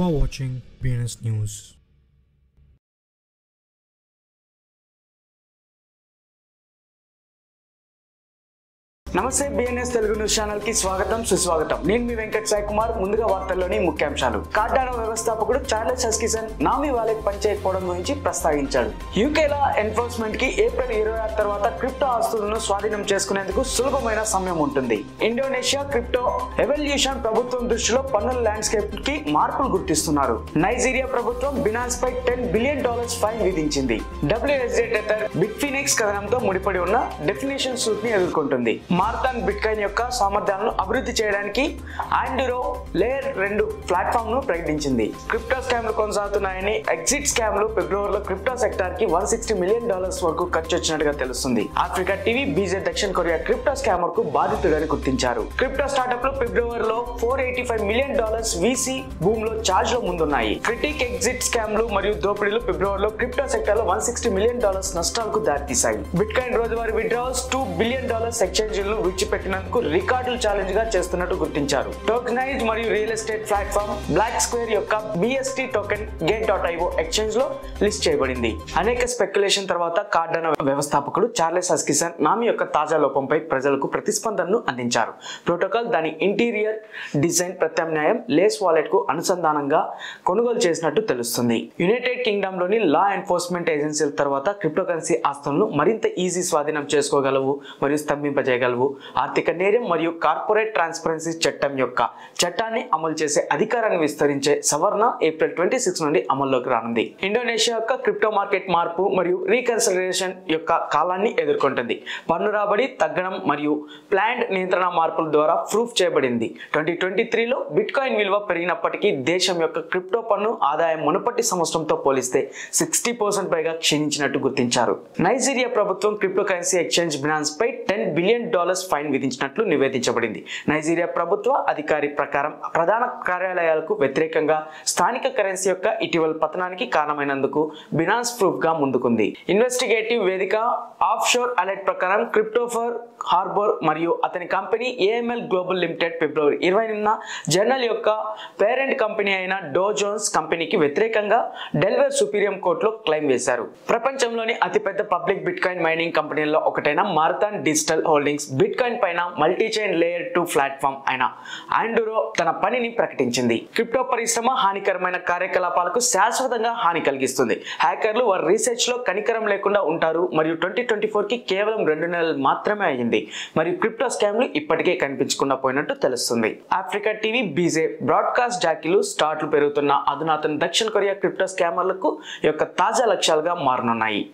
are watching BNS News. నమస్తే BNS Telugu news channel కి స్వాగతం సుస్వాగతం. నేను మీ వెంకట్ సాయి కుమార్. ముందుగా వార్తల్లోని ముఖ్యాంశాలు. కార్డానో వ్యవస్థాపకుడు చార్లెస్ హస్కిసన్ నామీ వాలెట్ పనిచేయకపోవడం గురించి ప్రస్తావించాడు. యూకేలో ఎన్ఫోర్స్మెంట్ కి ఏప్రిల్ 26 తర్వాత క్రిప్టో ఆస్తులను స్వాధీనం చేసుకునేందుకు సులభమైన సమయం ఉంటుంది. ఇండోనేషియా క్రిప్టో ఎవల్యూషన్ ప్రభుత్వం దృష్టిలో పన్నుల ల్యాండ్స్కేప్ కి మార్పులు గుర్తిస్తున్నారు. నైజీరియా ప్రభుత్వం బినాన్స్ పై $10 బిలియన్ ఫైన్ విధించింది. WSD టెథర్ బిట్ఫినిక్స్ కథనంతో ముడిపడి ఉన్న డెఫినేషన్ సూట్ ని ఎదుర్కొంటుంది. మార్థాన్ బిట్కాయిన్ యొక్క సామర్థ్యాలను అభివృద్ధి చేయడానికి ఆండిరో లేయర్ 2 ప్లాట్ఫామ్ ను ప్రకటించింది. క్రిప్టో స్కామ్లు కొనసాగుతున్నాయని ఎగ్జిట్ స్కామ్లు ఫిబ్రవరిలో క్రిప్టో సెక్టార్ కి $160 మిలియన్ వరకు ఖర్చు వచ్చినట్టుగా తెలుస్తుంది. ఆఫ్రికా టీవీ బీజే దక్షిణ కొరియా క్రిప్టో స్కామర్ కు బాధితుడని గుర్తించారు. క్రిప్టో స్టార్టప్ లు ఫిబ్రవరిలో $485 మిలియన్ వీసీ భూమిలో చార్జ్ లో ముందున్నాయి. క్రిటిక్ ఎగ్జిట్ స్కామ్లు మరియు దోపిడీలు ఫిబ్రవరిలో క్రిప్టో సెక్టార్ లో $160 మిలియన్ నష్టాలకు దారితీశాయి. బిట్కాయిన్ రోజువారీ విత్డ్రావల్స్ $2 బిలియన్ ఎక్స్చేంజీలను విడిచిపెట్టినందుకు రికార్డులు ఛాలెంజ్ గా చేస్తున్నట్టు గుర్తించారు. టోకెనైజ్ మరియు real estate platform Block Square యొక్క BST టోకెన్ Gate.io ఎక్స్చేంజ్ లో లిస్ట్ చేయబడింది. అనేక స్పెక్యులేషన్ తర్వాత కార్డానో వ్యవస్థాపకుడు చార్లెస్ హస్కిసన్ నామీ యొక్క తాజా లోపంపై ప్రజలకు ప్రతిస్పందనను అందించారు. ప్రోటోకాల్ దాని ఇంటీరియర్ డిజైన్ ప్రత్యామ్నాయం లేస్ వాలెట్ కు అనుసంధానంగా కొనుగోలు చేసినట్టు తెలుస్తుంది. యునైటెడ్ కింగ్డమ్ లోని లా ఎన్ఫోర్స్మెంట్ ఏజెన్సీల తర్వాత క్రిప్టోకరెన్సీ ఆస్తులను మరింత ఈజీ స్వాధీనం చేసుకోగలవు మరియు స్తంభింపజేయగలవు. ఆర్థిక నేరం మరియు కార్పొరేట్ ట్రాన్స్పరెన్సీ చట్టం యొక్క చట్టాన్ని అమలు చేసే అధికారాన్ని విస్తరించే సవరణ ఏప్రిల్ 26 నుండి అమల్లోకి రానుంది. ఇండోనేషియా యొక్క క్రిప్టో మార్కెట్ మార్పు మరియు రీకన్సిడరేషన్ యొక్క కాలాన్ని ఎదుర్కొంటుంది. పన్ను రాబడి తగ్గడం మరియు ప్లాండ్ నియంత్రణ మార్పుల ద్వారా ప్రూఫ్ చేయబడింది. 2023లో బిట్కాయిన్ విలువ పెరిగినప్పటికీ దేశం యొక్క క్రిప్టో పన్ను ఆదాయం మునుపటి సంవత్సరంతో పోలిస్తే 60% పైగా క్షీణించినట్టు గుర్తించారు. నైజీరియా ప్రభుత్వం క్రిప్టో కరెన్సీ ఎక్స్చేంజ్ బినాన్స్ పై $10 బిలియన్ ఫైన్ విధించినట్లు నివేదించబడింది. నైజీరియా ప్రభుత్వ అధికారి ప్రకారం ప్రధాన కార్యాలయాలకు వ్యతిరేకంగా స్థానిక కరెన్సీ యొక్క ఇటీవల పతనానికి కారణమైనందుకు బినాన్స్ ప్రూఫ్ గా ముందుకుంది. ఇన్వెస్టిగేటివ్ వేదిక ఆఫ్షోర్ అలర్ట్ ప్రకారం క్రిప్టోఫర్ హార్బర్ మరియు అతని కంపెనీ AML గ్లోబల్ లిమిటెడ్ ఫిబ్రవరి 28న జర్నల్ యొక్క పేరెంట్ కంపెనీ అయిన డో జోన్స్ కంపెనీకి వ్యతిరేకంగా డెల్వేర్ సుప్రీం కోర్టులో క్లెయిమ్ వేశారు. ప్రపంచంలోని అతిపెద్ద పబ్లిక్ బిట్కాయిన్ మైనింగ్ కంపెనీల్లో ఒకటైన మార్థాన్ డిజిటల్ హోల్డింగ్స్ బిట్కాయిన్ పైన మల్టీ చైన్ లేయర్ 2 ప్లాట్ఫామ్ అయిన ఆండిరో తన పనిని ప్రకటించింది. క్రిప్టో పరిశ్రమ హానికరమైన కార్యకలాపాలకు శాశ్వతంగా హాని కలిగిస్తుంది. హ్యాకర్లు వారి రీసెర్చ్ లో కనికరం లేకుండా ఉంటారు మరియు 2024కి కేవలం 2 నెలలు మాత్రమే అయ్యింది మరియు క్రిప్టో స్కామ్లు ఇప్పటికే కనిపించకుండా పోయినట్టు తెలుస్తుంది. ఆఫ్రికా టీవీ బీజే బ్రాడ్కాస్ట్ జాకీలు స్టార్ట్లు పెరుగుతున్న అధునాతన దక్షిణ కొరియా క్రిప్టో స్కామర్లకు యొక్క తాజా లక్ష్యాలుగా మారనున్నాయి.